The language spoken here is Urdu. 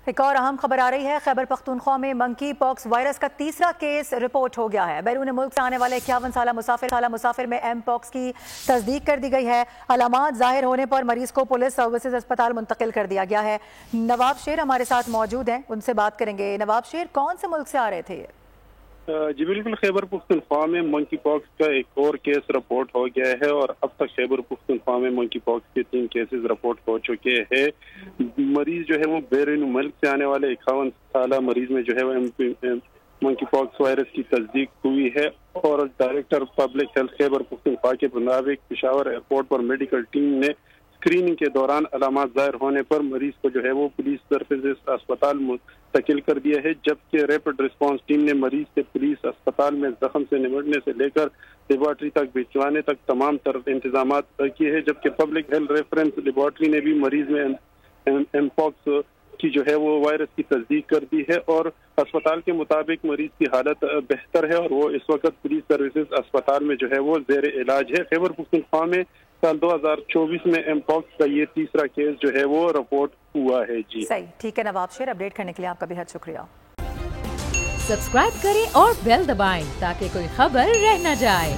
ایک اور اہم خبر آ رہی ہے۔ خیبر پختونخوا میں منکی پاکس وائرس کا تیسرا کیس رپورٹ ہو گیا ہے۔ بیرون ملک سے آنے والے 51 سالہ مسافر میں ایم پاکس کی تصدیق کر دی گئی ہے۔ علامات ظاہر ہونے پر مریض کو پولیس سروسز اسپتال منتقل کر دیا گیا ہے۔ نواب شیر ہمارے ساتھ موجود ہیں، ان سے بات کریں گے۔ نواب شیر، کون سے ملک سے آ رہے تھے یہ؟ جی بالکل، خیبر پختونخوا میں منکی پاکس کا ایک اور کیس رپورٹ ہو گیا ہے اور اب تک خیبر پختونخوا میں منکی پاکس کے 3 کیسز رپورٹ ہو چکے ہیں۔ مریض جو ہے وہ بیرون ملک سے آنے والے 51 سالہ مریض میں جو ہے وہ منکی پاکس وائرس کی تصدیق ہوئی ہے اور director public health Khyber Pakhtunkhwa کے مطابق پشاور ایئرپورٹ پر میڈیکل ٹیم نے اسکریننگ کے دوران علامات ظاہر ہونے پر مریض کو جو ہے وہ پولیس سروسز اسپتال منتقل کر دیا ہے، جبکہ ریپڈ رسپانس ٹیم نے مریض سے پولیس اسپتال میں زخم سے نمٹنے سے لے کر لیبارٹری تک بھجوانے تک تمام انتظامات کیے ہیں، جبکہ پبلک ہیلتھ ریفرنس لیبارٹری نے بھی مریض میں ایم پاکس کی جو ہے وہ وائرس کی تصدیق کر دی ہے اور اسپتال کے مطابق مریض کی حالت بہتر ہے اور وہ اس وقت پولیس سروسز اسپتال میں جو ہے وہ زیر علاج ہے۔ خیبر پختونخوا میں سال 2024 میں ایم پاکس کا یہ تیسرا کیس جو ہے وہ رپورٹ ہوا ہے۔ جی صحیح، ٹھیک ہے نواب شیر، اپڈیٹ کرنے کے لیے آپ کا بہت شکریہ۔ سبسکرائب کریں اور بیل دبائیں تاکہ کوئی خبر رہ نہ جائے۔